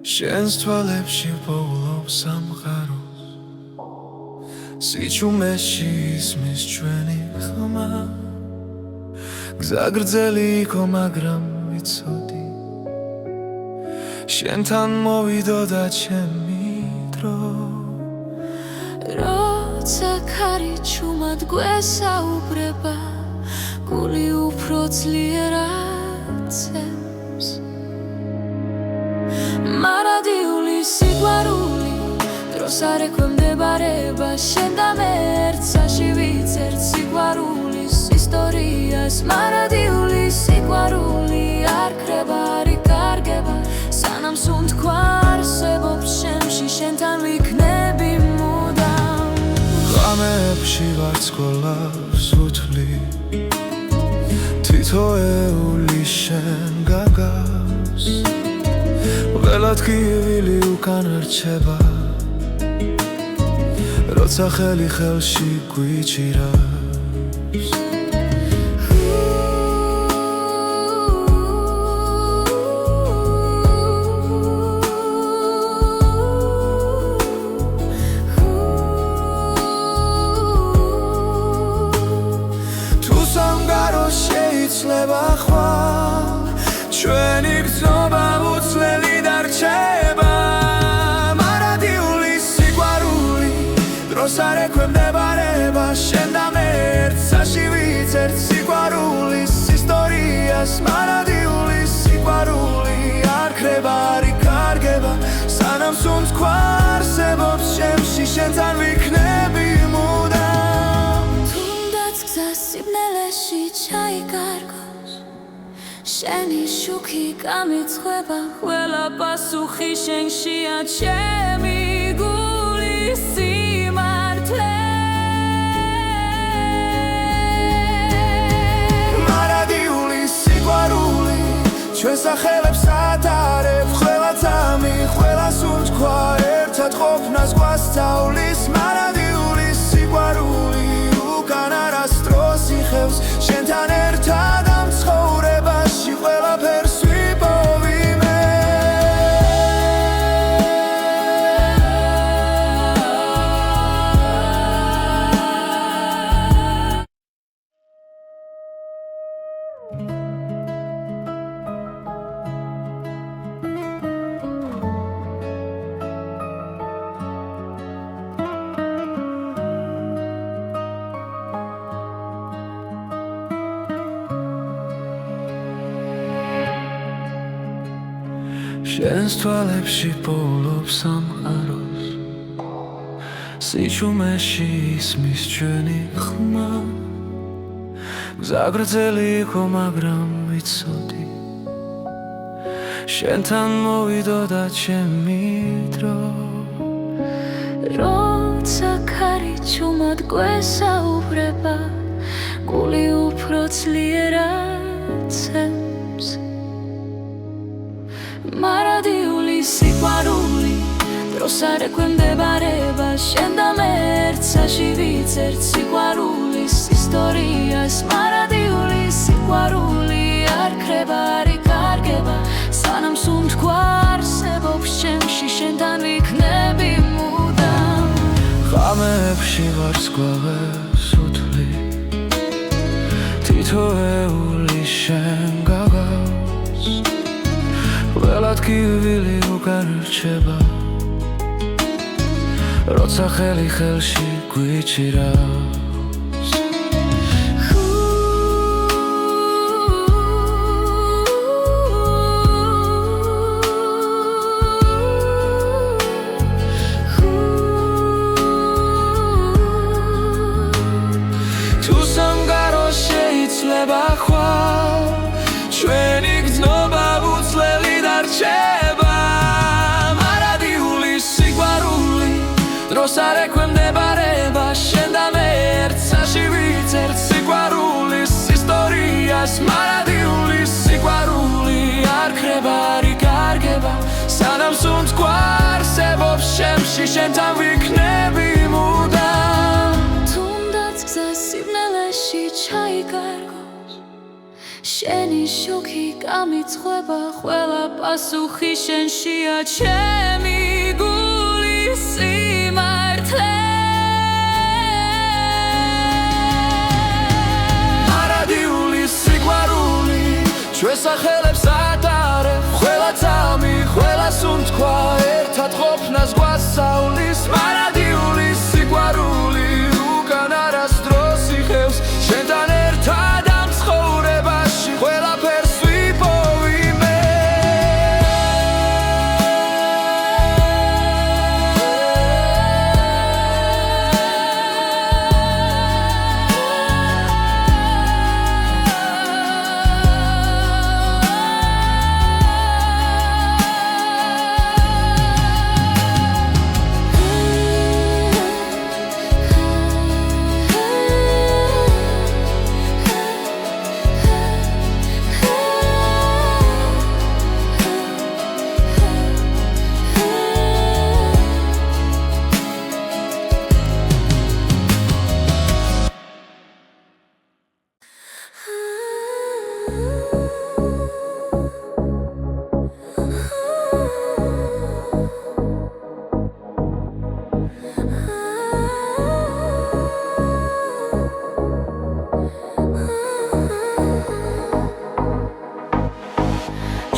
შენს თვალებში პოულობს სამყაროს სიჩუმეში ისმის ჩვენი ხმა გზა გრძელი იყო მაგრამ ვიცოდი შენთან მოვიდოდა ჩემი დრო როცა ქარი ჩუმად გვესაუბრება გული უფრო ძლიერად ცემს მარადიული სიყვარული დროს არ ექვემდებარება შენ და მე ერთსაში ვიცერთ სიყვარულის ისტორიას მარადიული სიყვარული არ ქრება არ იკარგება სანამ სუნთქვა არსებობს შემში შენთან ვიქნები მუდამ ღამეებში ვარცხოლავს უთვლი თითოეული შენ გაგავს ველად კივილი უკან რჩება როცა ხელი ხელში გვიჭირავს თუ სამგარო შეიცლება ხვალ ჩვენი გზნობა უცვლელი დარჩება მარადიული სიყვარული დროს არ ექვემდებარება შენ და მე ერთსაში ვიცერთ სიყვარულის ისტორიას მარადიული სიყვარული არ ქრება არ იკარგება სანამ სუნთქვა არსებობს შემში შენთან ვიქნები მუდამ თუნდაც გზა სიბნელეში ჩაიკარგოს შენი შუქი გამიცხება ყველა პასუხი შენშია ჩემი გულის სიმართლე მარადიული სიყვარული ჩვენ სახელებს ატარებ ყველა წამი ყველა სუნთქვა ერთად ყოფნას გვასწავლის მარადიული სიყვარული უკან არასდროს იხევს შენთან ერთად ამ ცხოვრებაში ყველაფერს ვიპოვი მე შენს თვალებში პოულობს სამყაროს სიჩუმეში ისმის ჩვენი ხმა გზა გრძელი იყო მაგრამ ვიცოდი შენთან მოვიდოდა ჩემი დრო როცა ქარი ჩუმად გვესაუბრება გული უფრო ძლიერად ცემს მარადიული სიყვარული დროს არ ექვემდებარება შენ და მე ერთსაში ვიცერთ სიყვარულის ისტორიას მარადიული სიყვარული არ ქრება არ იკარგება სანამ სუნთქვა არსებობს შემში შენთან ვიქნები მუდამ ღამეებში ვარცხლავებს უთვლი თითოეული შენ გაგავს ველად კივილი უკან რჩება როცა ხელი ხელში გვიჭირავს თუ სამგარო შეიცლება ხვალ ჩვენი გზნობა უცვლელი დარჩება მარადიული სიყვარული დროს არ ექვემდებარება შენ და მე ერთსაში ვიცერთ სიყვარულის ისტორიას მარადიული სიყვარული არ ქრება არ იკარგება სანამ სუნთქვა არსებობს შემში შენთან ვიქნები მუდამ თუნდაც გზა სიბნელეში ჩაიკარგოს შენი შუქი გამიწხვება ყველა პასუხი შენშია ჩემი გულის სიმართლე მარადიული სიყვარული ჩვენს სახელებს ატარებ ყველა წამი ყველა სუნთქვა ერთად ყოფნას გვასწავლის მარადიული სიყვარული უკან არასდროს იხევს შენთან ერთად ამ ცხოვრებაში ყველაფერს ვიპოვი მე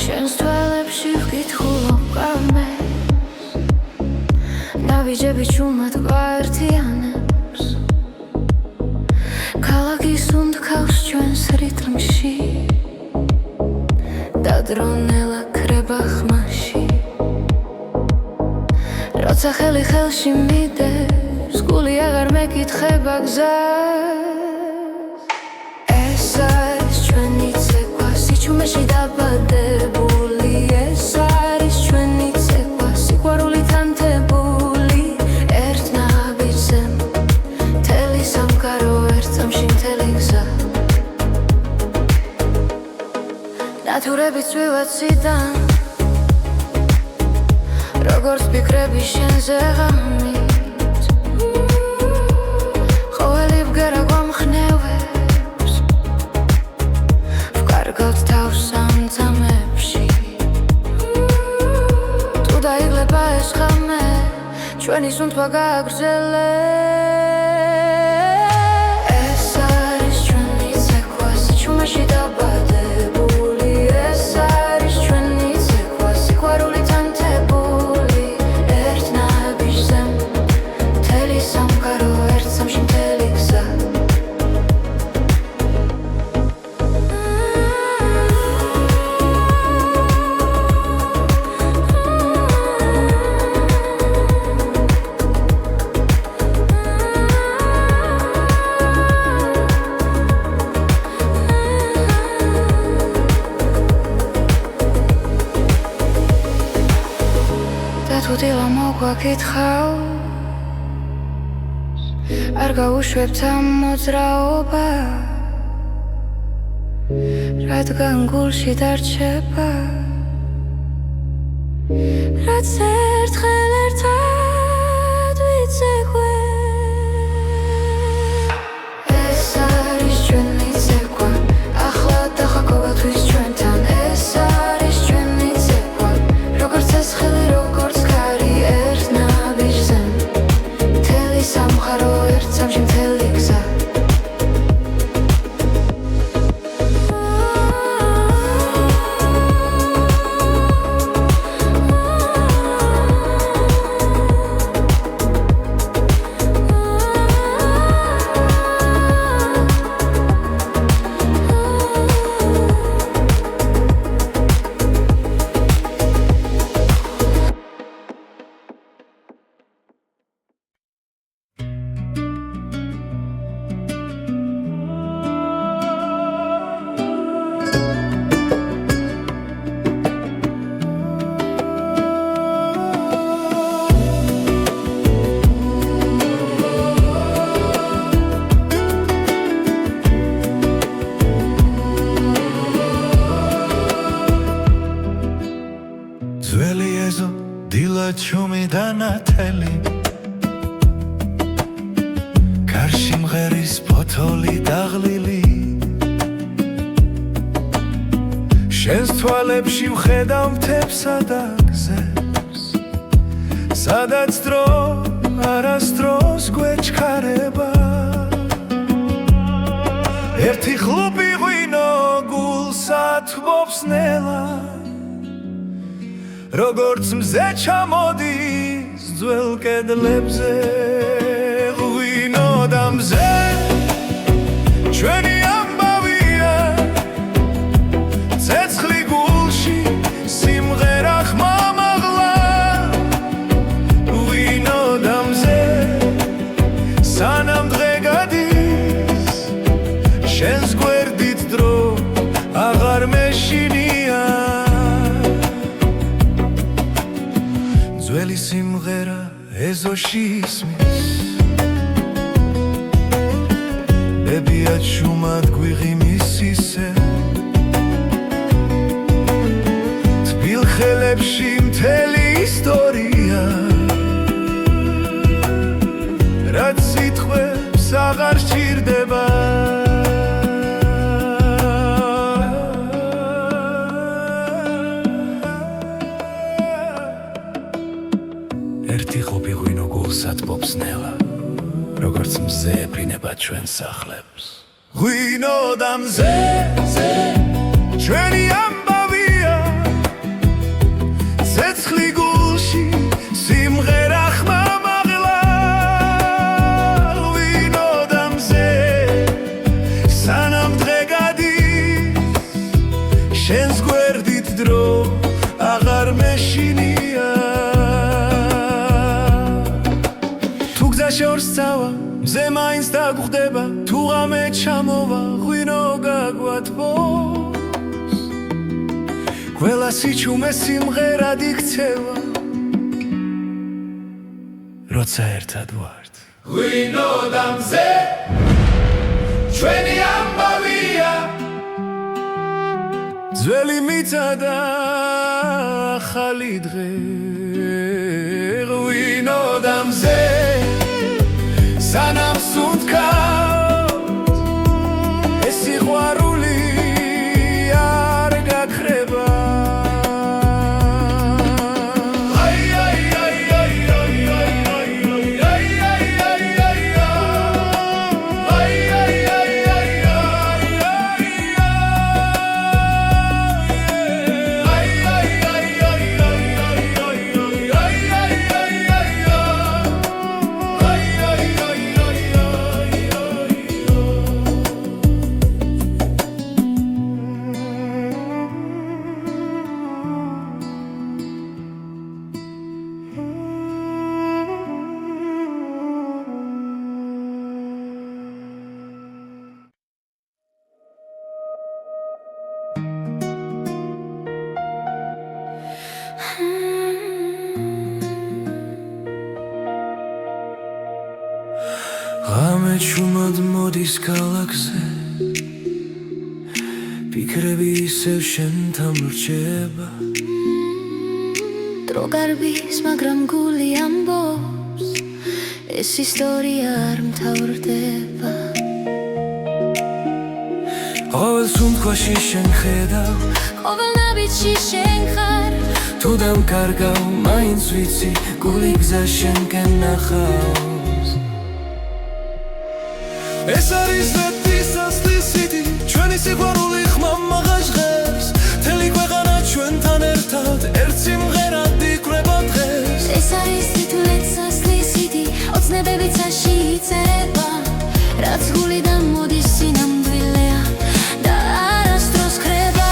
შენს თვალებში ვკითხულობ კამეს ნავიჯები ჩუმად გვაერთიანებს ქალაქი სუნთქავს ჩვენს რიტმში და დრონელა ქრება ხმაში როცა ხელი ხელში მიდევს გული აღარ მეკითხება გზას ეს არის ჩვენი ცეკვა სიჩუმეში დაბადებული ეს არის ჩვენი ცეკვა სიყვარული თანთებული ერთ ნაბიჯზე მთელი სამყარო ერთ წამში მთელი გზა ნათურები წვივა ციდან როგორც ფიქრები შენზე ღამით ყოველი ბგერა გვამხნევებს ვკარგავთ თავს ამ წამებში თუ დაიღლება ეს ხამე ჩვენი სუნთქვა გააგრძელებს ეს არის ჩვენი ცეკვა სიჩუმეში დაბადებული ეს არის ჩვენი ცეკვა სიყვარული თანთებული ერთ ნაბიჯზე მთელი სამყარო ერთ წამში მთელი გზა თუ დილა მოგვაკითხავს არ გაუშვებთ ამ მოძრაობას რადგან გულში დარჩება რაც ერთხელ ერთად ვიცეკვე ეს არის ჩვენი ცეკვა ახლა დახა ყოველთვის ჩვენთან ეს არის ჩვენი ცეკვა როგორც ეს ხელი როგორც ქარი ერთ ნაბიჯზე მთელი სამყარო ერთ წამში მთელი გზა ჩუმი დანათელი გარში მღერის ფოთოლი დაღლილი შენს თვალებში ვხედავ მთებსა და გზებს სადაც დრო არასდროს გვეჩქარება ერთი ხლუპი ღვინო გულსა თბობს ნელა როგორც მზე ჩამოდის ძველ კედლებზე ღვინო და მზე ჩვენი ამბავია ცეცხლი გულში სიმღერა ხმამაღლა ღვინო და მზე სანამ დღე გადის შენს გვერდით დრო აღარ მეშინია ძველი სიმღერა ეზოში ისმის ბებიად შუმად გვიღიმის ისე თბილ ხელებში მთელი ისტორია რაც სიტყვებს აღარ სჭირდება ერთი ხლუპი ღვინო გულსა თბობს ნელა როგორც მზე ეფრინება ჩვენ სახლებს ღვინო და მზე ჩვენი ამბავია ცეცხლი გულში სიმღერა ხმამაღლა ღვინო და მზე სანამ დღე გადის შენს გვერდით დრო აღარ მეშინია შორს წავა მზე მაინც დაგხვდება თუ ღამე ჩამოვა ღვინო გაგვათბობს ყველა სიჩუმე სიმღერად იქცევა როცა ერთად ვართ ღვინო და მზე ჩვენი ამბავია ძველი მიწა და ახალი დღე ღვინო და მზე სანამ სუნთქავთ ეს სიყვარული არ გაქრება ღამე ჩუმად მოდის ქალაქზე ფიქრები ისევ შენთან ვრჩება დრო გარბის მაგრამ გული ამბობს ეს ისტორია არ მთავრდება ყოველ სუნთქვაში შენ ხედავ ყოველ ნაბიჯში შენ ხარ თუ დამკარგავ მაინც ვიცი გული გზა შენკენ ნახავს ეს არის ნეთის ასლის სიტი ჩვენი სიყვარული ხმამაღა ჟღერს მთელი ქვეყანა ჩვენთან ერთად ერთ სიმღერად იკვრება დღეს ეს არის თითქმის ასლის სიტი ოცნებები ცაში იწერება რაც გულიდან მოდის სინამდვილეა და არასდროს ხრება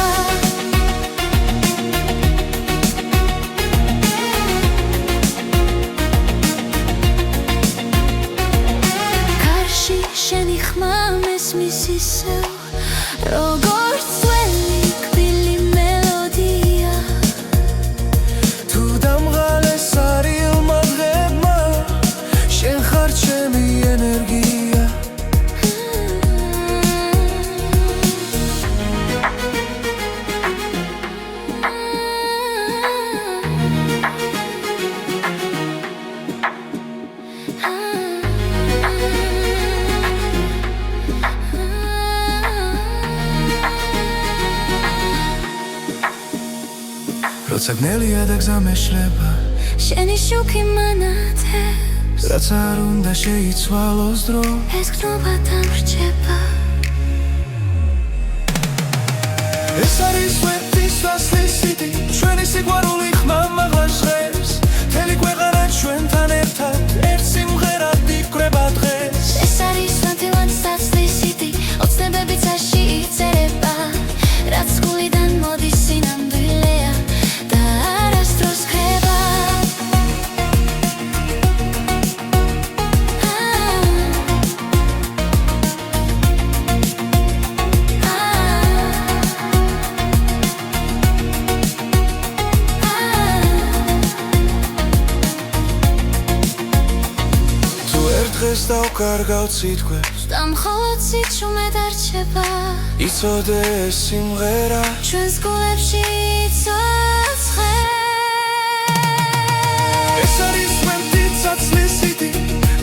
შენი ხმა მესმის ისევ როცა გნელია და გზა მეშლება შენი შუქი მანათებს რაც არ უნდა შეიცვალოს დრო ეს გნობა დამრჩება ეს არის ვერტის დასლისიდი ჩვენი სიყვარული ხმა მაღლა ჟღერს მთელი ქვეყანა ჩვენთან ერთად ერთ სიმღერად იკვრება დღეს ეს არის ნათელად დასლისიდი ოცნებები წაში იწერება რაც გულიდან მოდის სინამდვილეა და არასდროს ხება დღეს დავკარგავ სიტყვებს და მხოლოდ სიჩუმე დარჩება იცოდე ეს სიმღერა ჩვენს გულებში იცოცხლე ეს არის ვერტი ცაცლისიდი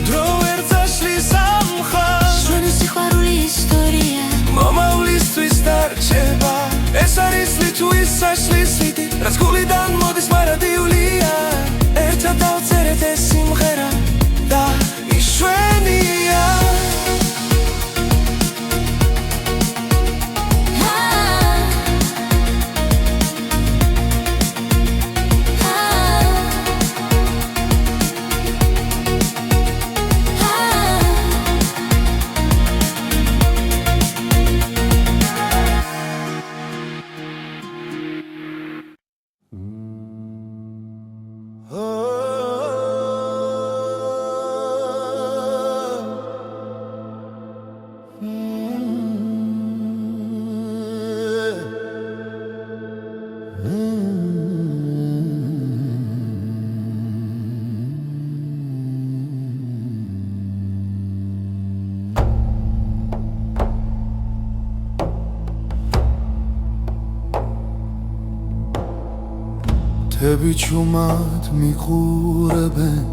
დრო ვერ წაშლის ამ ხალხს ჩვენი სიყვარული ისტორია მომავლისთვის დარჩება ეს არის ლიტვის საშლისიდი რაც გულიდან მოდის მარადიულია ერთად დავწერეთ ეს სიმღერა და შვენია თები ჩუმად მიყურებენ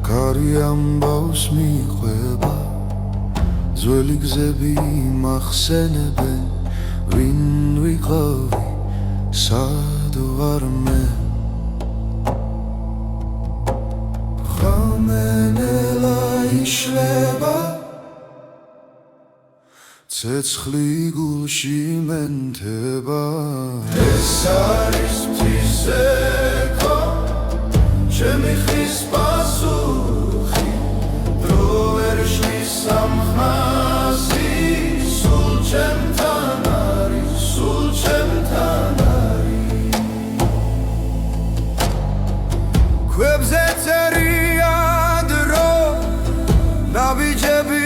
კარი ამბავს მიყვება ძველი გზები მახსენებენ ვინ ვიყავი სად ვარ მე ხამენელა იშლება ცეცხლი გულში მენთება ეს არის ღვთისექო ჩემი ხის პასუხი დრო ვერ შლის ამ ხმასი სულ ჩემთან არის სულ ჩემთან არის ქვებზე წერია დრო ნაბიჯები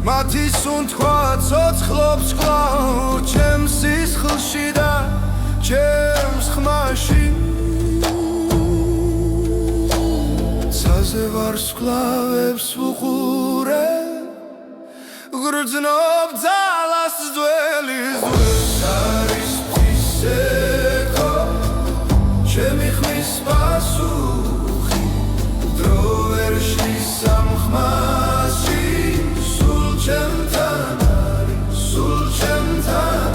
მათი სუნთქვა ცოცხლობს კვლავ ჩემს სისხლში და ჩემს ხმაში ცაზე ვარსკვლავებს ვუყურე გრძნობ ძალას ძველი ზღვებს არის ღვთისექო ჩემი ხმის პასუხი დრო ვერ შლის ამ ხმასში ჩემთან არის სულ ჩემთან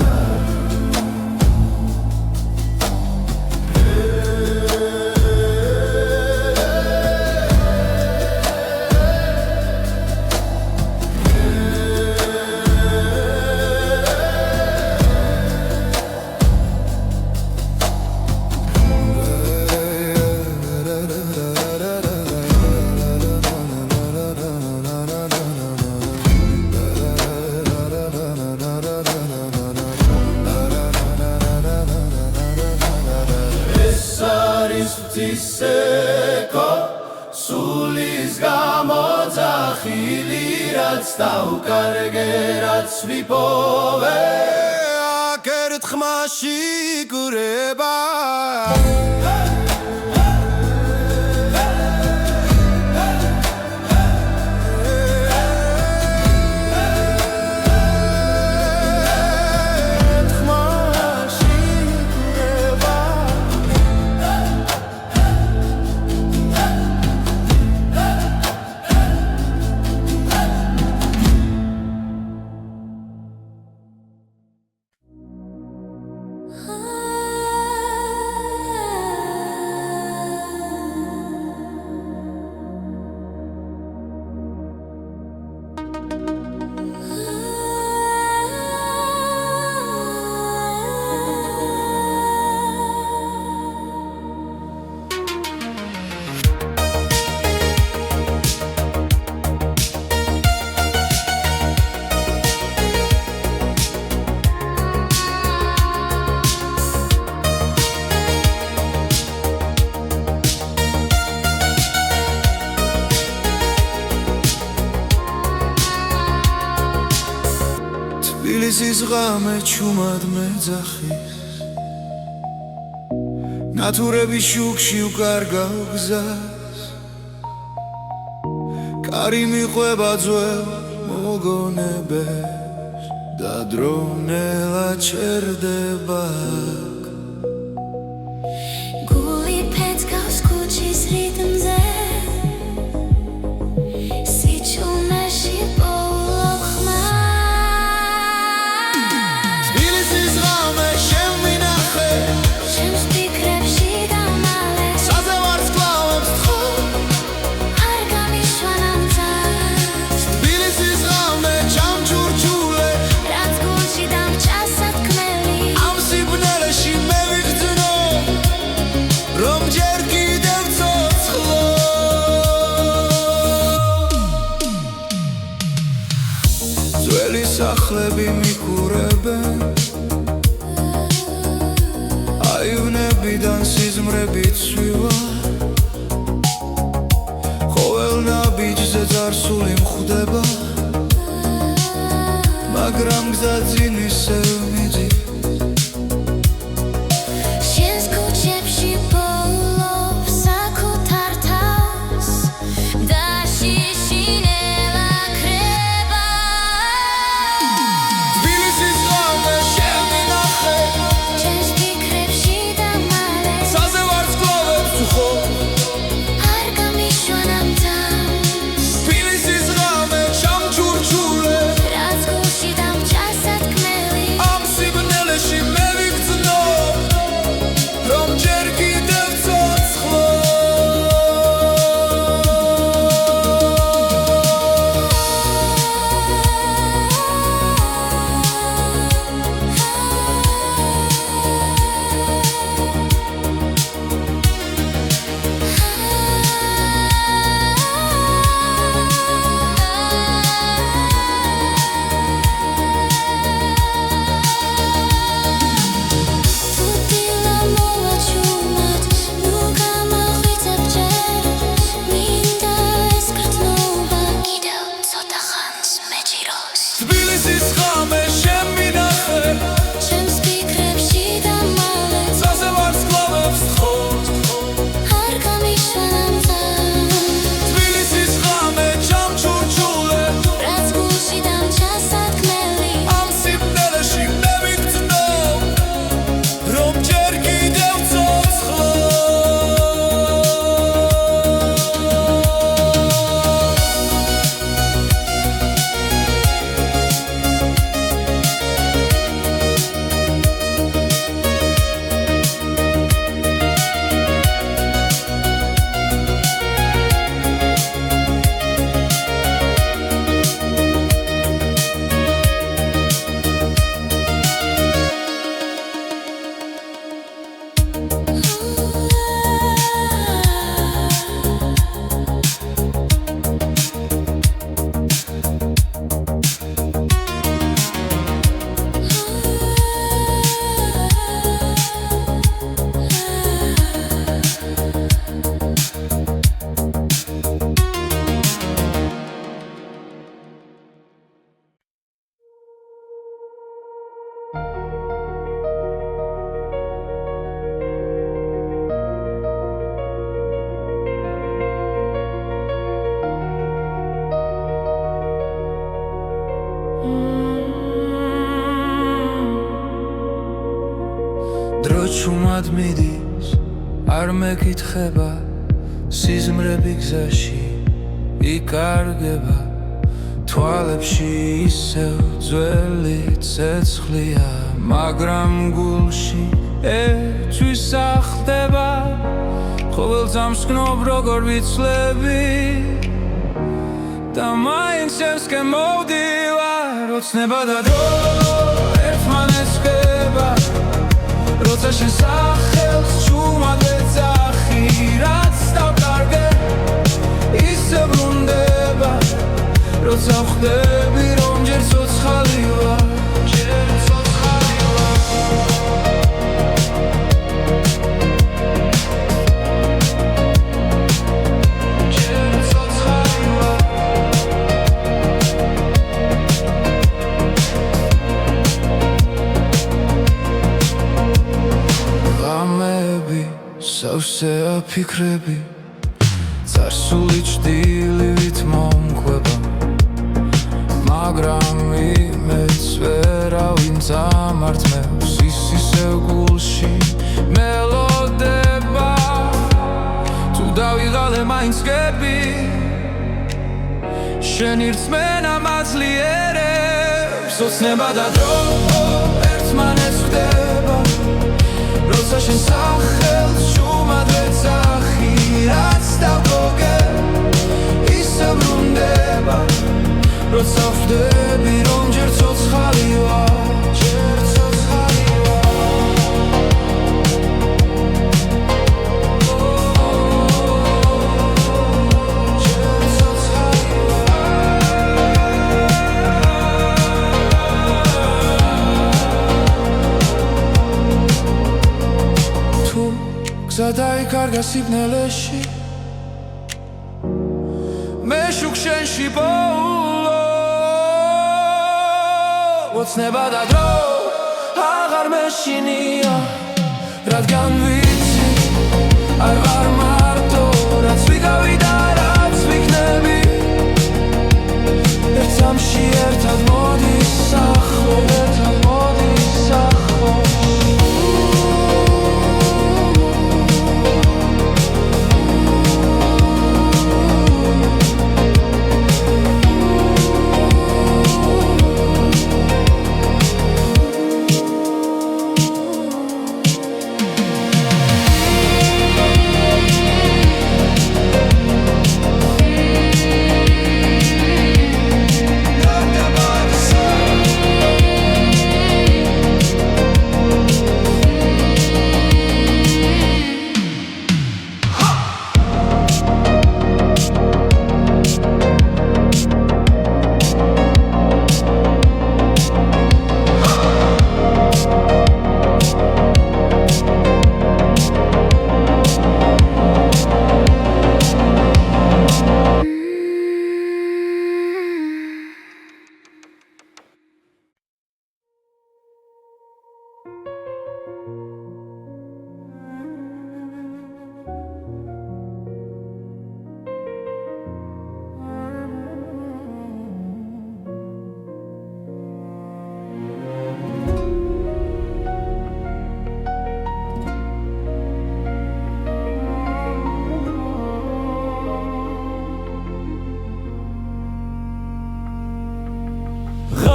ღვთისექო სულის გამოძახილი რაც დავკარგე რაც ვიპოვე აქ ერთ ხმაში გურება თბილისის ღამე ჩუმად მეძახის ნათურების შუქში უკარგავ გზას კარი მიყვება ძველ მოგონებებს და დრონელა ჩერდება გული ფეთქავს ქუჩის რიტმზე სიჩუმეში პოულობ ხმას თბილისის ღამე შემვინახე ჩემს ფიქრებში დამალე საზე ვარსკვლავებს თხო არ გამიშვანამ თავს თბილისის ღამე ჩამჩურჩულე რაც გულში დამჭა სათქმელი ამ სიბნელეში მე ვიგრძნო რომ ჯერ კიდევ ცოცხლო ძველი სახლები მიკურებენ აივნებიდან სიზმრები ცვივა ყოველ ნაბიჯზე წარსული მხვდება მაგრამ გზა წინ ისევ მიდის შენს ქუჩებში პოულობ საკუთარ თავს და შიშინელა ქრება თბილისის ღამე შემვინახე ჩემს ფიქრებში დამალე საზე ვარსკვლავებს თხო არ გამიშვანამ თავს თბილისის ღამე ჩამჩურჩულე რაც გულში დამჭა სათქმელი ამ სიბნელეში მე ვიგრძნო რომ ჯერ კიდევ ცოცხლო თუ დილა მოვა ჩუმად ნუ გამაღვიძებ ჯერ მინდა ეს გრძნობა კიდევ ცოტა ხანს მეჭიროს თბილისის ღამე შემვინახე ჩემს ფიქრებში დამალე საზე ვარსკვლავებს თხო არ გამიშვანამ თავს თბილისის ღამე ჩამჩურჩულე რაც გულში დამჭა სათქმელი ამ სიბნელეში მე ვიგრძნო რომ ჯერ კიდევ ცოცხლო დრო ჩუმად მიდის არ მეკითხება სიზმრები გზაში იკარგება თვალებში ისევ ძველი ცეცხლია მაგრამ გულში ეთვის ახდება ყოველ წამს გნობ როგორ ვიცლები და მაინც შევსკენ მოვდივარ ოცნება და დრო ერთმანეთს ხება როცა შენ სახელს ჩუმად ეძახი რაც დავკარგე ისე ბრუნდება როცა ხვდები რომ ჯერ ცოცხალი ვარ ჯერ ცოცხალი ვარ ჯერ ცოცხალი ვარ ფიქრები წარსული ჭდილივით მომყვება მაგრამ იმეც ვერავინ წამართმევს ის ისევ გულში მელოდება თუ დავიღალე მაინც გები შენი რწმენა მაძლიერებს ოცნება და დრო ერთმანეთს ხვდება როცა შენ სახელს შუმად ვეძახი რაც დავგოგე ისევ ბრუნდება როცა ვხვდები რომ ჯერ ცოცხალი ვარ ჯერ ცოცხალი გზა დაიკარგა სიბნელეში მე შუქ შენში ბოლო ოცნება და დრო აღარ მეშინია რადგან ვიცი არ ვარ მარტო რაც ვიგავი და რაც ვიქნები ერთ სამში ერთად მოდის სახლო ერთად მოდის სახლო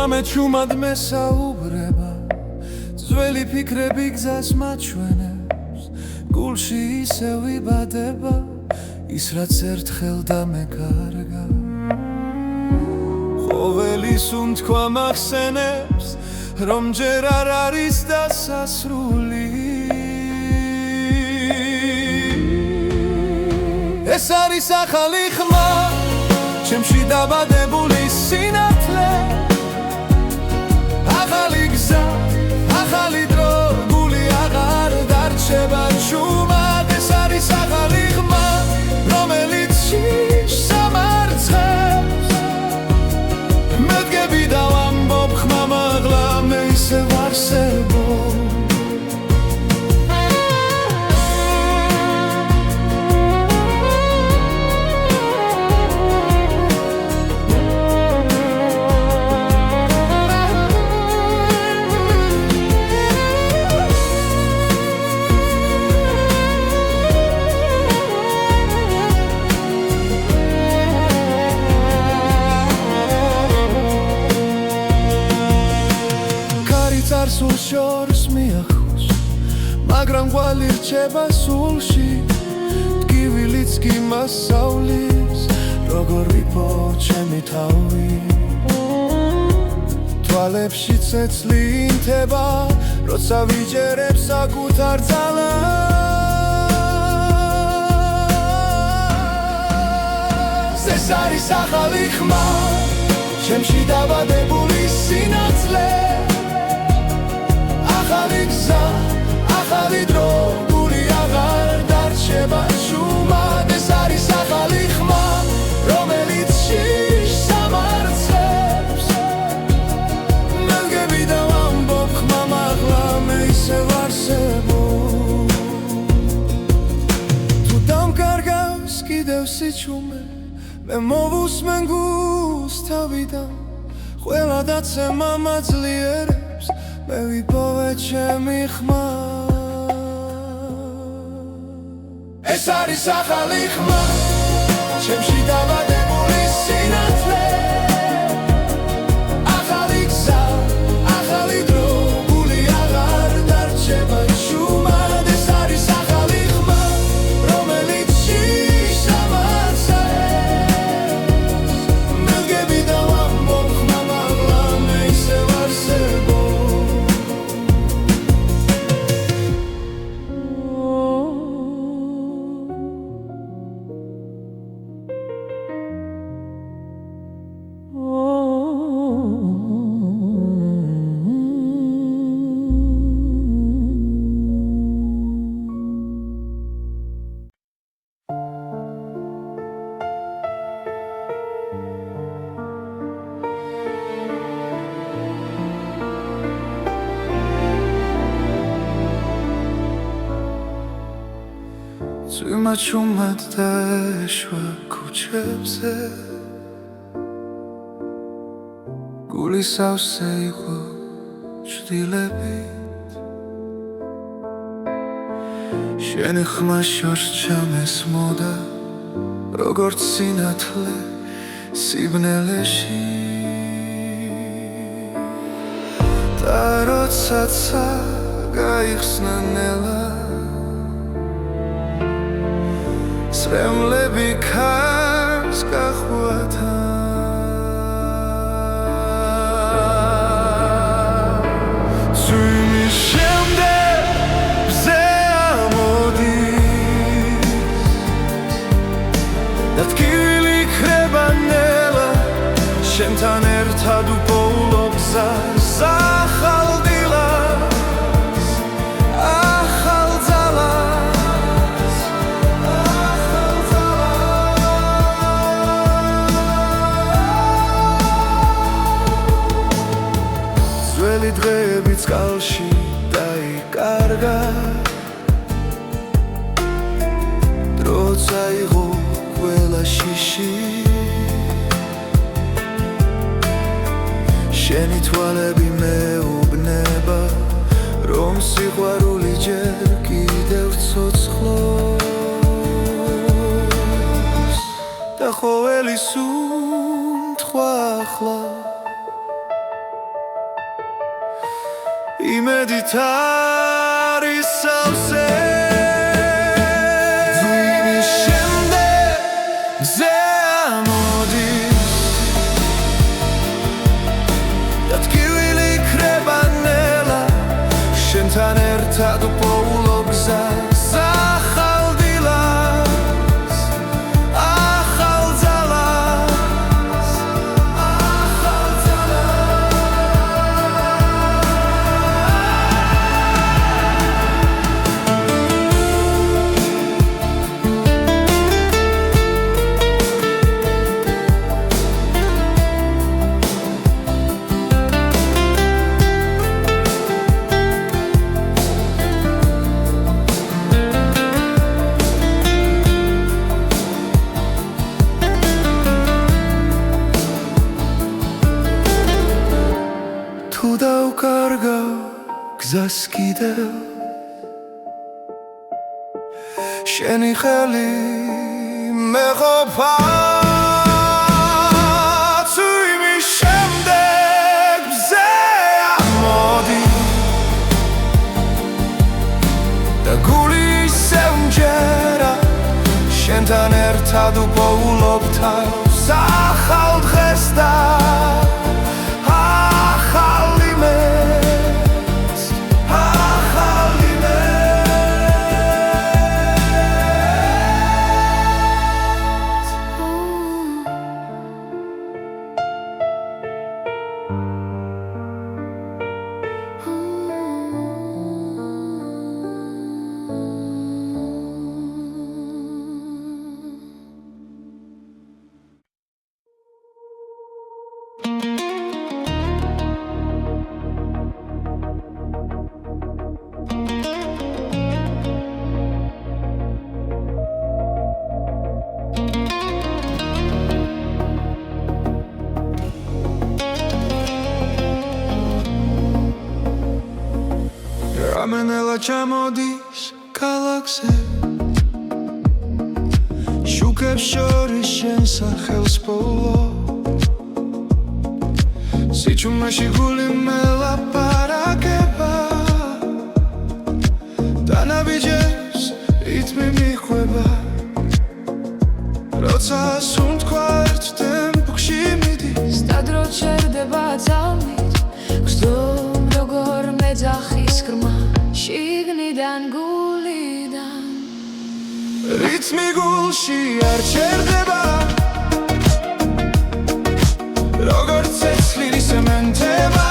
ღამე ჩუმად მესაუბრება ძველი ფიქრები გზას მაჩვენებს გულში ისევ იბადება ის რაც ერთხელ დამეკარგა ყოველი სუნთქვა მახსენებს რომ ჯერ არ არის დასასრული ეს არის ახალი ხმა ჩემში დაბადებული სინათლე ახალი გზა, ახალი დრო, გული აღარ დარჩება ჩუმად ეს არის ახალი ხმა, რომელიც შიშ სამარცხებს მედგები და ვამბობ ხმა მაღლა მე ისევ არსებობ სულ შორს მიახოს მაგრამ ყვალი რჩება სულში ტკივილიც კი მასავლის როგორ ვიპო ჩემი თავი თვალებში წეცლი ინთება როცა ვიჯერებ საკუთარ ძალას ეს არის ახალი ხმა ჩემში დაბადებული სინათლე ახალი გზა, ახალი დრო, გული აღარ დარჩება ჩუმად ეს არის ახალი ხმა, რომელიც შიშ სამარცხებს მედგები და ვამბობ ხმა მაღლა მე ისევ არსებობ თუ ჩუმე მე მოვუსმენ გულს თავიდან ყველა დაცემა მაძლიერებს მე ვიპოვე ჩემი ხმა ეს არის ახალი ხმა ჩემში დაბადებული სინათლე ახალი გზა ახალი დრო გული აღარ დარჩება შუმად ეს არის ახალი ხმა რომელიც შიშამაცაებს მელგები და ვამბობ ხმა მაღლა მე ისევ არსებობ Цვიმა ჩუმად დაეშვა ქუჩებზე გული სავსე იყო ჭრილებით შენი ხმა შორს ჩამესმოდა როგორც სინათლე სიბნელეში და როდესაც გაიხსნა ნელა სრემლები ქარს გახვათა წვიმის შემდეგ მზე ამოდის და ტკივილი იქნება ნელა შენთან ერთად უპოულობ გზას ახალ დილას ახალ ძალას ძველი დღეები წყალში დაიკარგა დრო წაიღო ყველა შიში შენი თვალები მეუბნება რომ სიყვარული ჯერ კიდევ ცოცხლობს და ყოველი სუნთქვა ახლა იმედით არის სავსე წვიმის შემდეგ მზე ამოდის და ტკივილი იქნება ნელა შენთან ერთად უპოულობ გზას ახალ დილას ახალ ძალას ახალ თუ დავკარგავ გზას კიდევ შენი ხელი მეყოფა წვიმის შემდეგ მზე ამოდის და გული ისევ მჯერა შენთან ერთად უპოულობ თავს ახალ დღეს და გამენელა ჩამოდის ქალაქზე შუქებს შორის შენ სახელს პოულო სიჩუმეში გული მელაპარაკება დანაბიჯებს რითმი მიხვება როცა სუნთქვა ერთ ტემპში მიდის სტადრო ჩერდება ძალმით გრძნობ როგორ მეძახის ხრმა შიგნიდან გულიდან რითმი გულში არ ჩერდება როგორც ცეცხლი სემენტება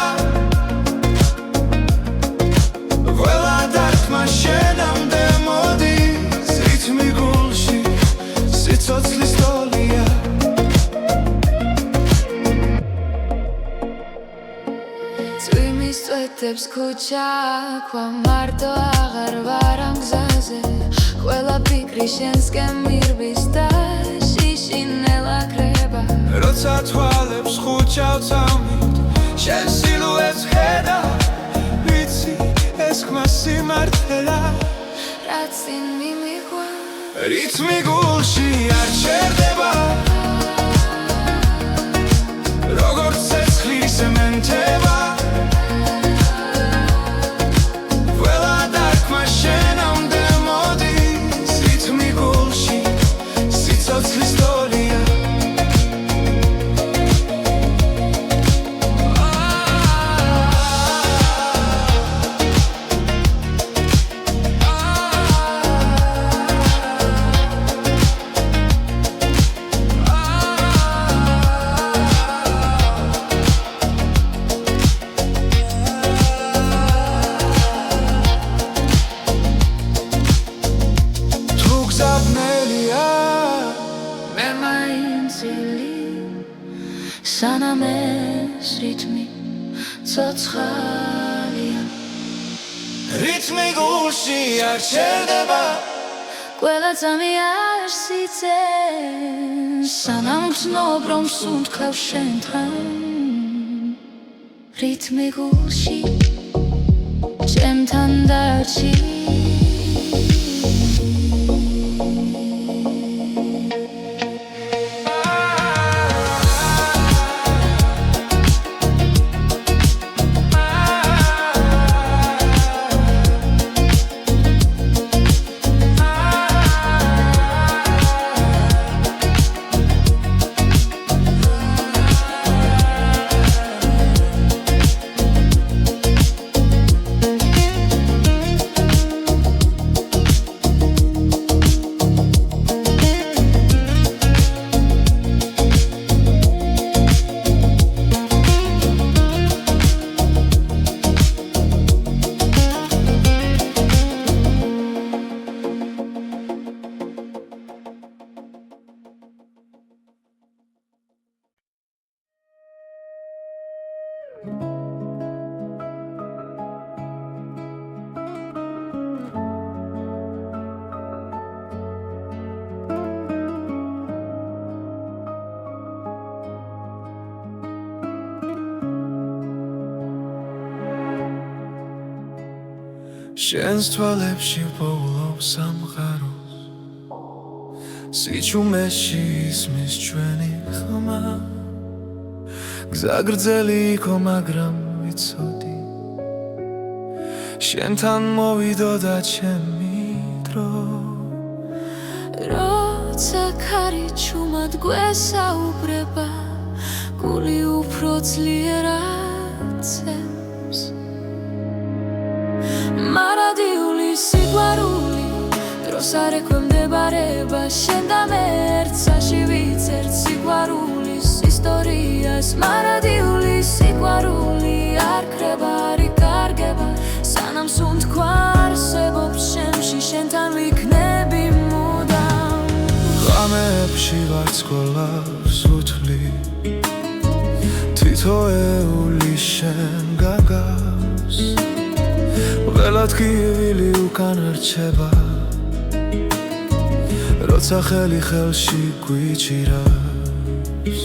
ყველა დარტყმა შენამდე მოდის რითმი გულში სიცოცხლის ტოლია წვიმის წვეთებს ქუჩა ქვა მარტო აღარ ვარ ამ გზაზე ყველა ფიქრი შენსკენ მირბის და შიშინელა ქრება როცა თვალებს ხუჩავ წამით შენ სილუეტს ხედა ვიცი ეს ხმა სიმართლეა რაც წინ მიმიღვა რითმი გულში არ ჩერდება როგორც ცეცხლი სემენტება ყველა დარტყმა შენამდე მოდის რითმი გულში სიცოცხლის ტოლია სანამ ეს რითმი ცოცხალია რითმი გულში არ ჩერდება ყველა წამი არ სიცეს სანამ გრძნობ რომ სუნთქავ შენთან რითმი გულში ჩემთან დარჩი შენს თვალებში პოულობ სამყაროს სიჩუმეში ისმის ჩვენი ხმა გზა გრძელი იყო მაგრამ ვიცოდი შენთან მოვიდოდა ჩემი დრო როცა ქარი ჩუმად გვესაუბრება გული უფრო ძლიერად ცემს მარადიული სიყვარული დროს არ ექვემდებარება შენ და მე ერთსაში ვიცერთ სიყვარულის ისტორიას მარადიული სიყვარული არ ქრება არ იკარგება სანამ სუნთქვა არსებობს შემში შენთან ვიქნები მუდამ ღამეებში ვარცხოლავს უთვლი თითოეული შენ გაგავს ველად კივილი უკან რჩება როცა ხელი ხელში გვიჭირავს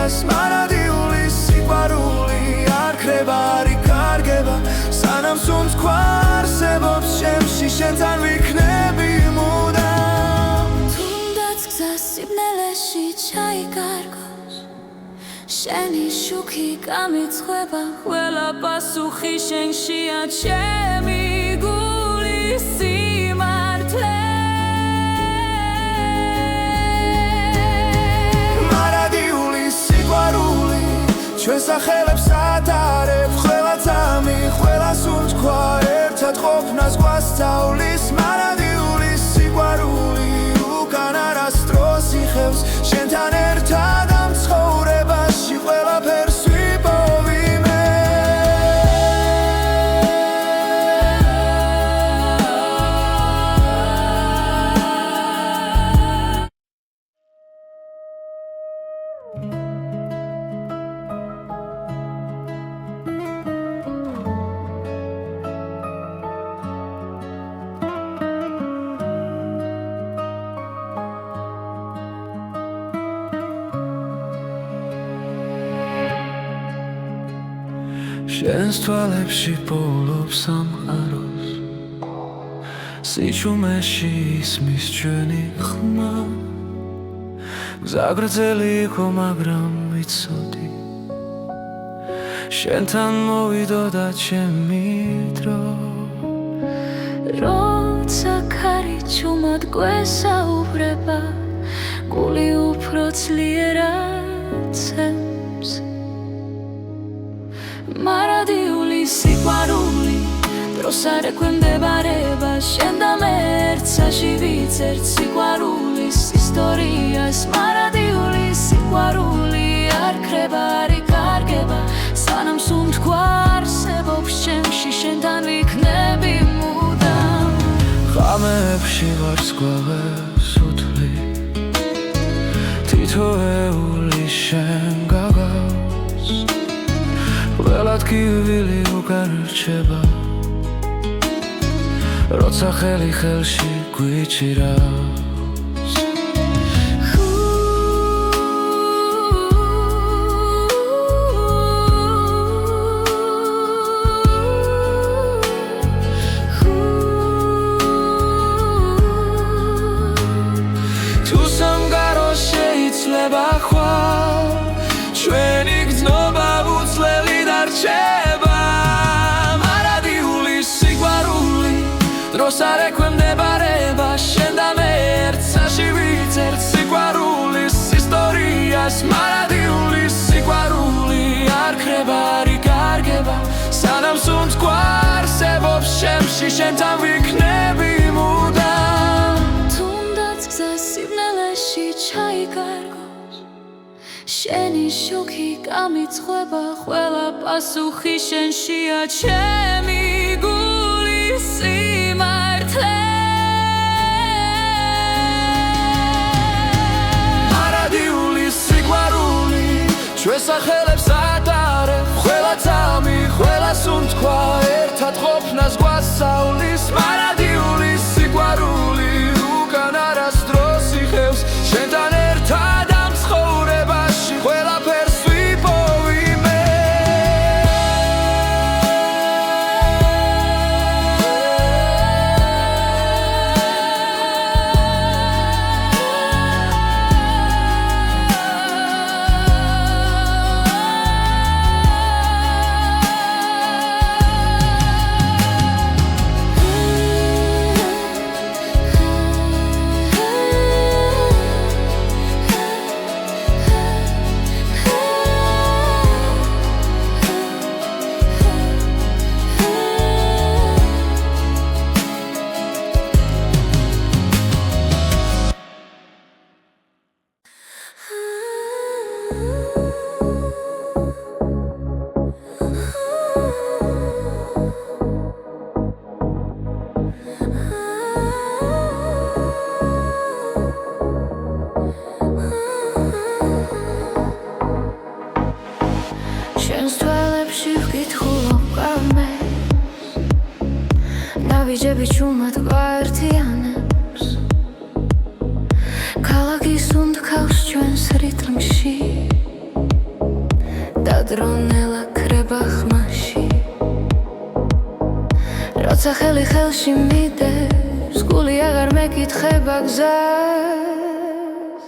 ისტორიას მარადიული სიყვარული არ ქრება, არ იკარგება სანამ სუნთქვა არსებობს ჩემში შენთან ვიქნები მუდამ თუნდაც გზა სიბნელეში ჩაიკარგოს შენი შუქი გამიცხება ყველა პასუხი შენშია ჩემი გულის სიმართლე მარადიული სიყვარული ჩვენ სახელებს ატარებ ყველა ძამი, ყველა სუნთქვა ერთად ყოფნას გვასწავლის მარადიული სიყვარული უკან არასდროს იხევს შენთან ერთად ამ ცხოვრებაში ყველაფერს ვიპოვიმე შენს თვალებში პოულობს სამყაროს სიჩუმეში ისმის ჩვენი ხმა გზა გრძელი იყო მაგრამ ვიცოდი შენთან მოვიდოდა ჩემი დრო როცა ქარი ჩუმად გვესაუბრება გული უფრო ძლიერად ცემს მარადიული სიყვარული დროს არ ექვემდებარება შენ და მე ერთსაში ვიცერთ სიყვარულის ისტორიას მარადიული სიყვარული არ ქრება, არ იკარგება სანამ სუნთქვა არსებობს ჩემში შენთან ვიქნები მუდამ ღამეებში ვარსკვლავებს უთვლი თითოეული შენ გაგავს ყველა ადგილი უკან რჩება როცა ხელი ხელში გვიჭირავს თუ სამგარო შეიძლება ხვალ ჩვენი გრძნობა უცვლელი დარჩება მარადიული სიყვარული დროს არ ექვემდებარება შენ და მე ერთსაში ვიცერთ სიყვარულის ისტორიას მარადიული სიყვარული არ ქრება, არ იკარგება სანამ სუნთქვა არსებობს ჩემში შენთან ვიქნები მუდამ თუნდაც გზა სიბნელეში ჩაიკარგოს შენი შუქი გამიცხება ყველა პასუხი შენშია ჩემი გულის სიმართლე მარადიული სიყვარული ჩვენ სახელებს ატარებ ყველა ძამი, ყველა სუნთქვა ერთად ყოფნას გვასწავლის მარადიული სიყვარული უკან არასდროს იხევს შენთან ერთად ამ ცხოვრებაში ყველაფერს ვიპოვიმე ვიჯები ჩუმად გვაერთიანებს ქალაქი სუნთქავს ჩვენს რიტმში დადრონელა ქრება ხმაში როცა ხელი ხელში მიდევს გული აღარ მეკითხება გზას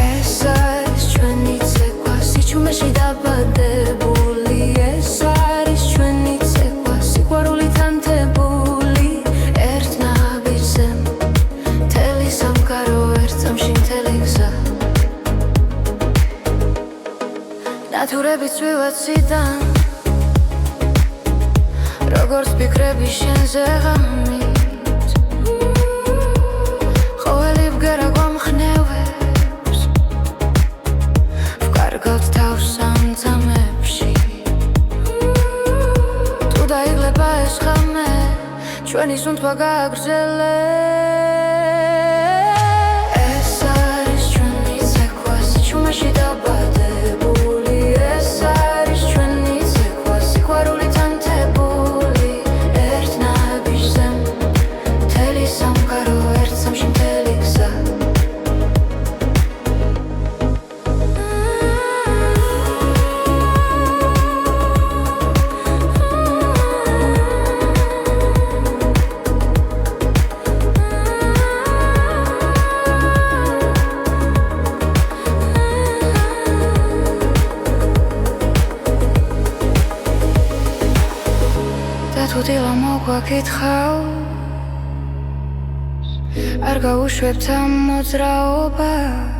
ეს არის ჩვენი ცეკვა სიჩუმეში დაბადებული ეს არის ჩვენი ცეკვა სიყვარულით ანთებული ერთ ნაბიჯზე მთელი სამყარო ერთ წამში მთელი გზა ნათურები წვივაციდან როგორც ფიქრები შენზე ღამით ყოველი ბგერა გვამხნევებს ვკარგავთ თავს სამძამებში თუ დაიღლება ეს ხამე ჩვენი სუნთქვა გააგრძელებს ეს არის ჩვენი ცეკვა სიჩუმეში დაბადებული ეს არის ჩვენი ცეკვა სიყვარულით ანთებული ერთ ნაბიჯზე მთელი სამყარო ერთ წამში მთელი გზა თუ დილა მოგვაკითხავს არ გაუშვებთ ამ მოძრაობას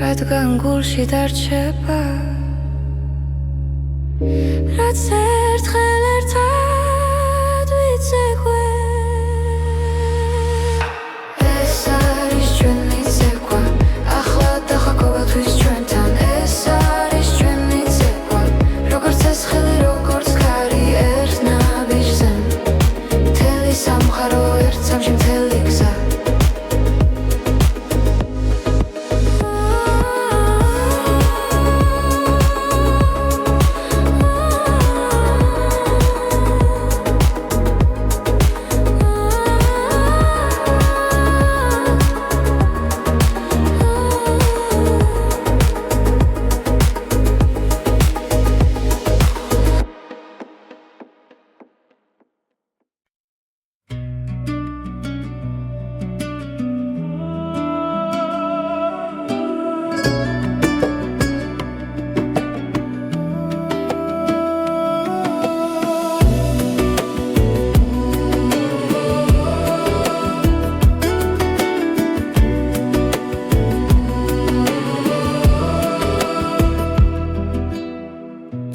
რადგან გულში დარჩება რაც ერთხელ ერთად ვიცეკვე ეს არის ჩვენი ცეკვა ახლა დახა ყოველთვის ჩვენთან ეს არის ჩვენი ცეკვა როგორც ეს ხელი როგორც ერთ ნაბიჯზე მთელი სამყარო ერთ წამში მთელი გზა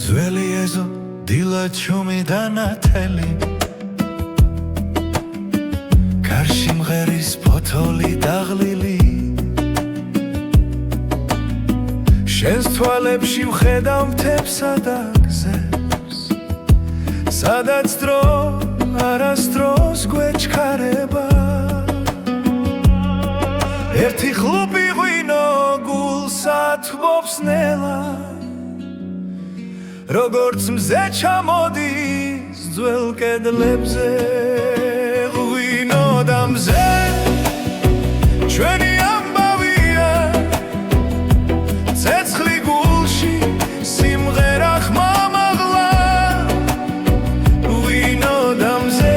ძველი ეზო დილა ჩუმი დანათელი გარში მღერის ფოთოლი დაღლილი შენს თვალებში ვხედავ მთებსა და გზებს სადაც დრო არასდროს გვეჩქარება ერთი ხლუპი ღვინო გულსა თბობს ნელა როგორც მზე ჩამოდის ძველ კედლებზე ღვინო და მზე ჩვენი ამბავია ცეცხლი გულში სიმღერა ხმამაღლა ღვინო და მზე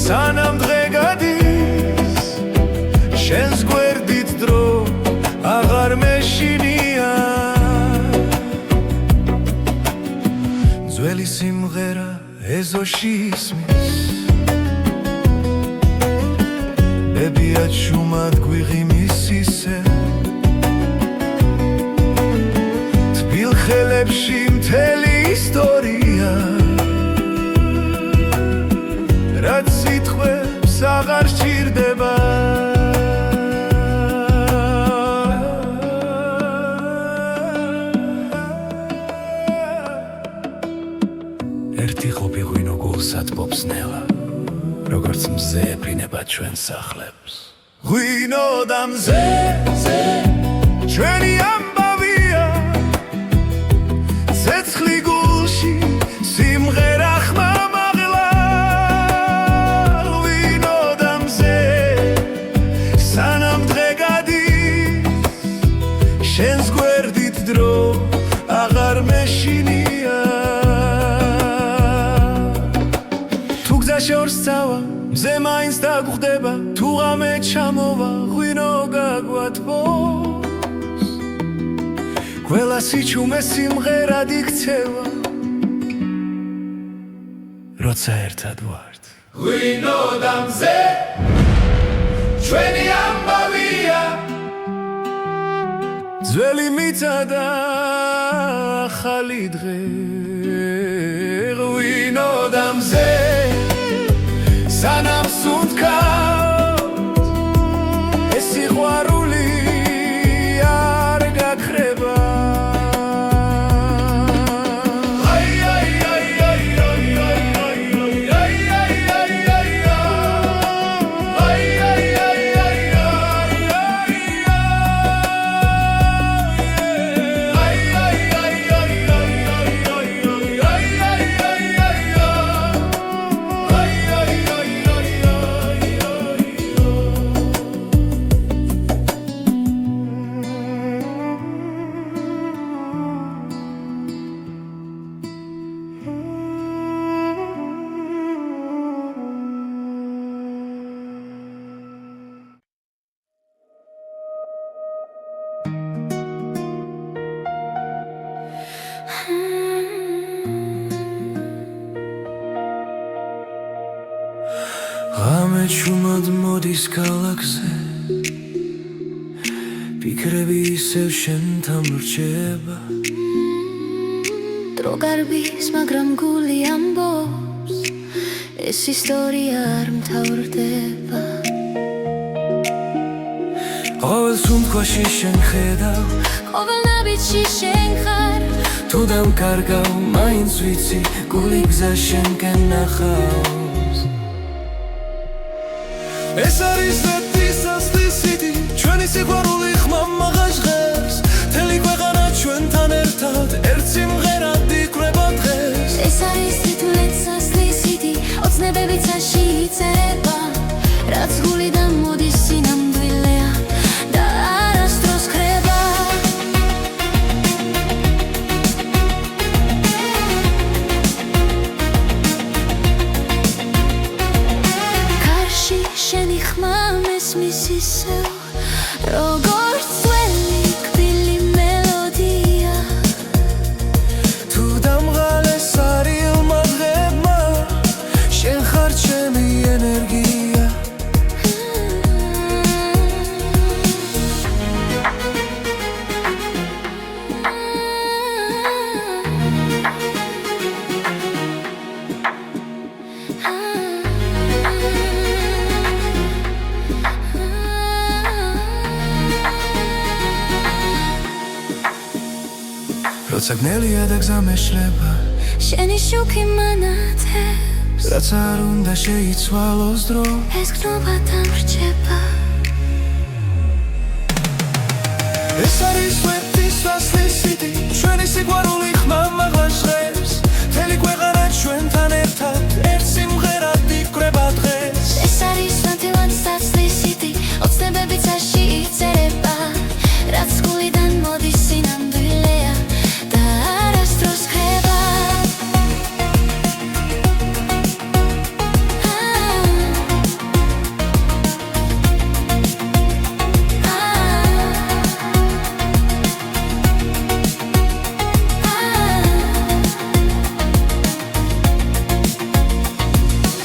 სანამ დღე გადის შენს გვერდით დრო აღარ მეშინია ძველი სიმღერა ეზოში ისმის ბებიად შუმად გვიღიმის ისე თბილ ხელებში მთელი ისტორია რაც სიტყვებს აღარ სჭირდება ერთი ხლუპი ღვინო გულსა თბობს ნელა როგორც მზე ეფრინება ჩვენ სახლებს ღვინო და მზე ჩვენი ამბავია ცეცხლი გულში სიმღერა ხმამაღლა ღვინო და მზე სანამ დღე გადის შენს გვერდით ჩამოვა ღვინო გაგვათბოს ყველა სიჩუმე სიმღერად იქცევა როცა ერთად ვართ ღვინო და მზე ჩვენი ამბავია ძველი მიწა და ახალი დღე ღვინო და მზე სანამ სუნთქავთ ეს სიყვარული არ გაქრება ღამე ჩუმად მოდის ქალაქზე ფიქრები ისევ შენთან ვრჩება დრო გარბის მაგრამ გული ამბობს ეს ისტორია არ მთავრდება ყოველ სუნთქვაში შენ ხედავ ყოველ ნაბიჯში შენ ხარ თუ დამკარგავ მაინც ვიცი გული გზა შენკენ ნახავს ეს არის რეთის ასლისიდი ჩვენი სიყვარული ხმამაღა ჟღერს მთელი ქვეყანა ჩვენთან ერთად ერთ სიმღერად იკვრება დღეს ეს არის თითქმის ასლისიდი ოცნებები წაში იწერება რაც გულიდან მოდის სინამდვილეა და არასდროს ქრება კარში შენი ხმა მესმის ისევ როგორც ძველი კბილი მელოდია თუ დამღალეს არილმა დღებმა შენ ხარ ჩემი ენერგია როცა გნელია და გზა მეშლება შენი შუქი მანათებს რაც არ უნდა შეიცვალოს დრო ეს გრძნობათან ვრჩება ეს არის რეთის ასლისიდი ჩვენი სიყვარული ხმამაღლა ჟღერს მთელი ქვეყანა ჩვენთან ერთად ერთ სიმღერად იკვრება დღეს ეს არის ნათელად ასლისიდი ოცნებები წაში იწერება რაც გულიდან მოდის სინამდვილეა და არასდროს ქრება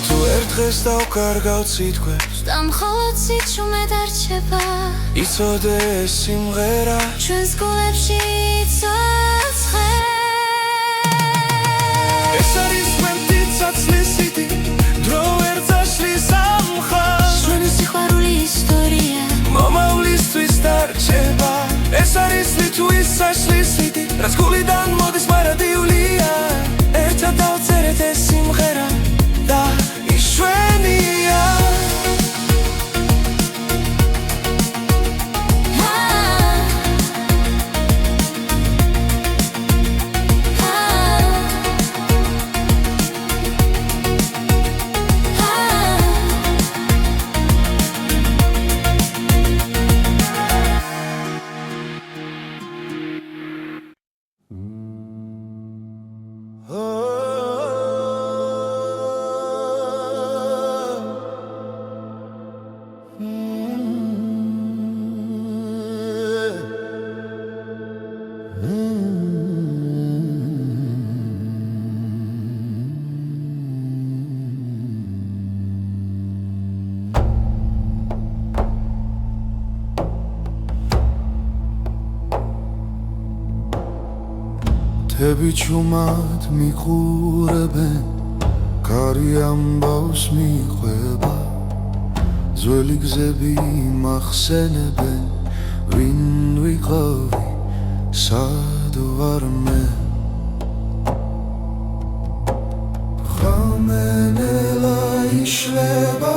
თუ ერთ დღეს დავკარგავ სიტყვებს და მხოლოდ სიჩუმე დარჩება იცოდე ეს სიმღერა ჩვენს გულებში იცოცხლე ეს არის რეთის ასლისიდი დრო ვერ წაშლის ამ მხარს ჩვენი სიყვარული ისტორია მომავლისთვის დარჩება ეს არის რთვის ასლისიდი რაც გულიდან მოდის მარადიულია ერთად დავწერეთ ეს სიმღერა და ის ჩვენია მთები ჩუმად მიყურებენ კარი ამბავს მიყვება ძველი გზები მახსენებენ ვინ ვიყავი სად ვარ მე ხამენელა იშლება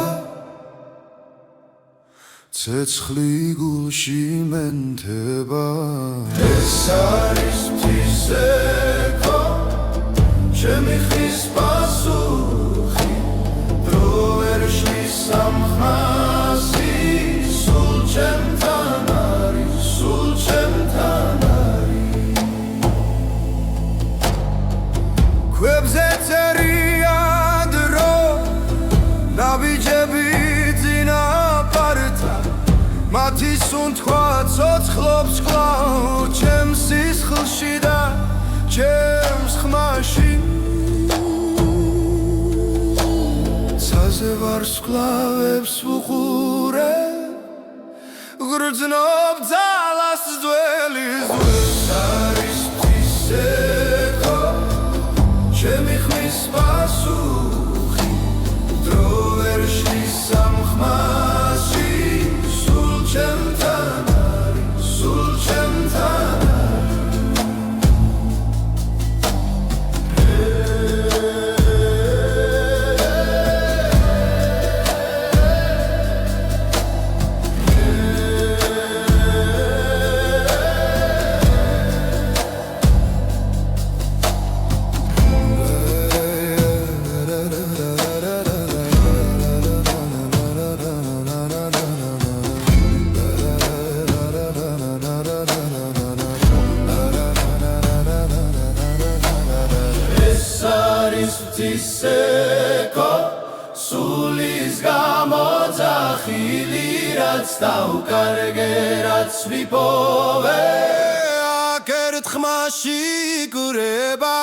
ცეცხლი გულში მენთება ეს არის მთისექო ჩემი ხის პასუხი დრო ვერ შლის სამხასი სულ ჩემთან არის სულ ჩემთან არის ქვებზე წერია დრო ნაბიჯები მათი სუნთქვა ცოცხლობს კვლავ ჩემს სისხლში და ჩემს ხმაში ცაზე ვარსკვლავებს ვუყურებ გრძნობ ძალას ძველი ზღვის არის მთისექო ჩემი ხმის პასუხი დრო ვერ შლის სამხმასში ჩემთან არის სულ ჩემთან მთისექო სულის გამოძახილი რაც დავკარგე რაც ვიპოვე აქ ერთხმაში იგრება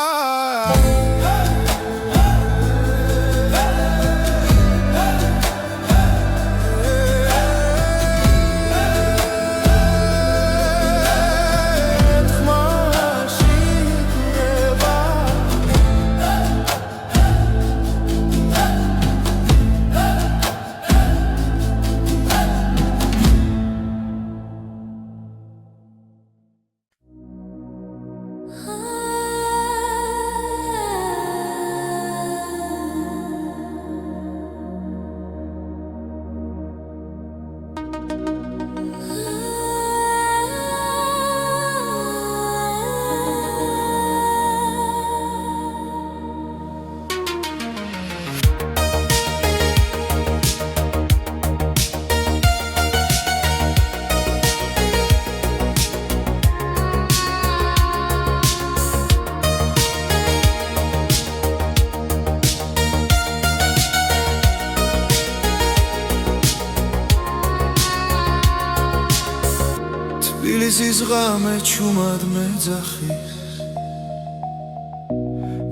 თბილისის ღამე ჩუმად მეძახის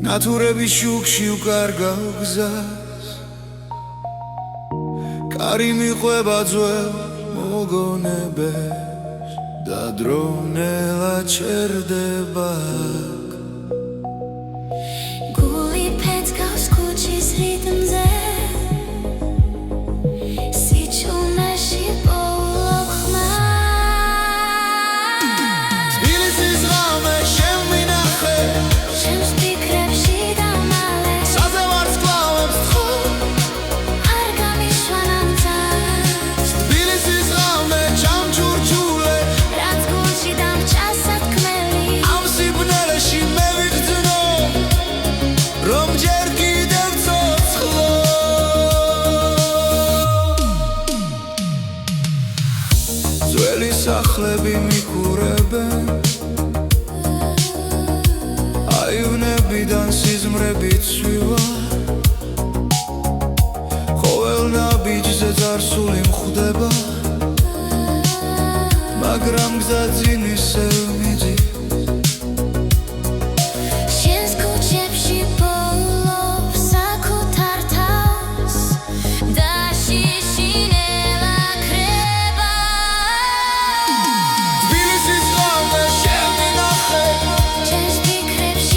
ნათურების შუქში უკარგავ გზას კარი მიყვება ძველ მოგონებებს და დრონელა ჩერდება გული ფეთქავს ქუჩის რიტმზე სიჩუმეში პოულობ ხმას სახლები მიყურებენ აივნებიდან სიზმრები ცვივა ყოველ ნაბიჯზე წარსული მხვდება მაგრამ გზა წინ ისევ მიდის ჩემს ფიქრებში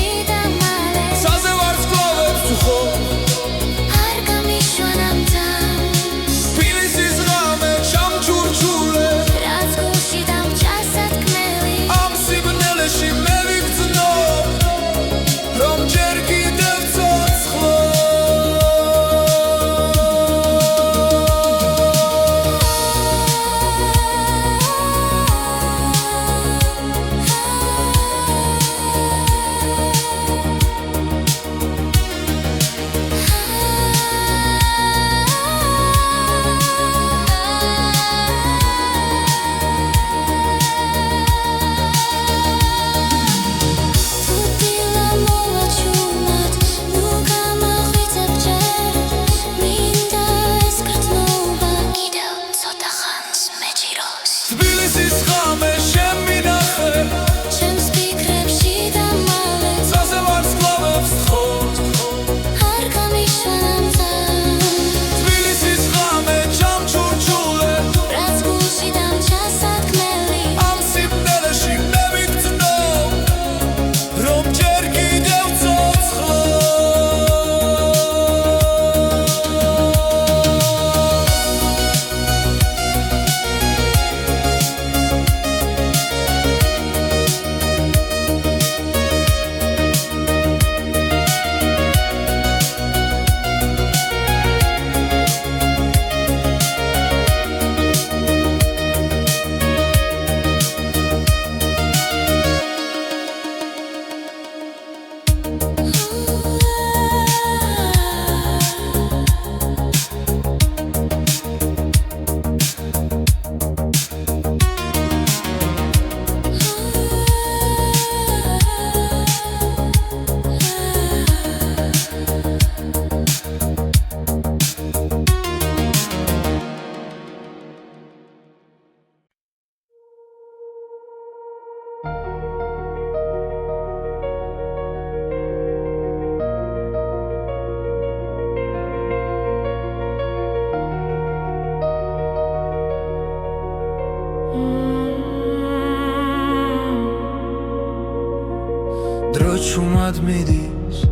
დრო ჩუმად მიდის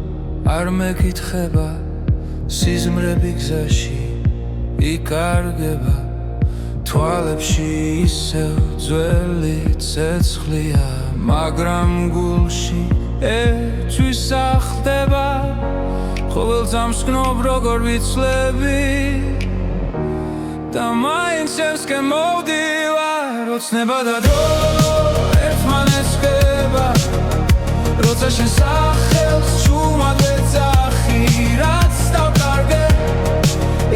არ მეკითხება სიზმრები გზაში იკარგება თვალებში ისევ ძველი ცეცხლია მაგრამ გულში ერთვის ახდება ყოველ წამს გნობ როგორ ვიცლები და მაინც ევსკენ მოვდივარ ოცნება და დრო ერთმანეთს ხდება როცა შენ სახელს ჩუმად ვეძახი რაც დავკარგე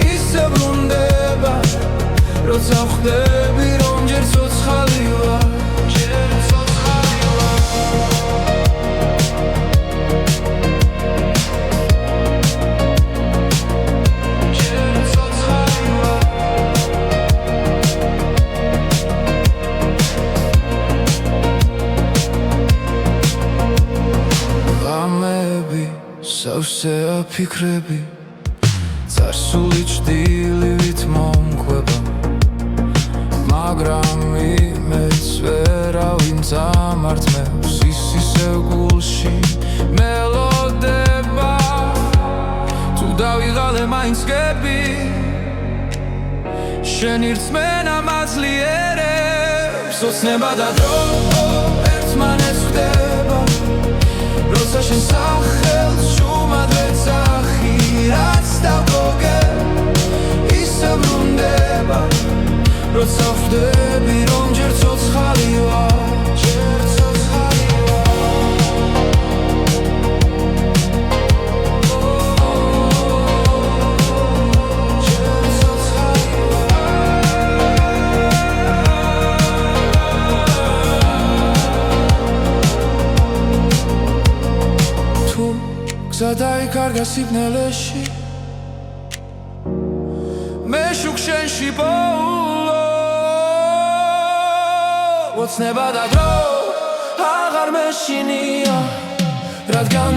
ისე ბრუნდება როცა ვხვდები რომ ჯერ ცოცხალი ვარ ჯერ ცოცხალი ვარ ჯერ ცოცხალი ვარ ღამეები სავსეა ფიქრები წარსული ჭდილივით მომკვება მაგრამ იმეც ვერავინ წამართმევს ის ისევ გულში მელოდება თუ დავიღალე მაინც გები შენი რწმენა მაძლიერებს ოცნება და დრო ერთმანეთს ხდება როცა შენ სახელს ჩუმად ვეძახი რაც დავკარგე ისე ბრუნდება როცა ვხვდები რომ ჯერ ცოცხალი ვარ ჯერ ცოცხალი ჯერ ცოცხალი თუ გზა დაიკარგა სიბნელეში მე შუქ შენში ოცნება და დრო აღარ მეშინია რადგან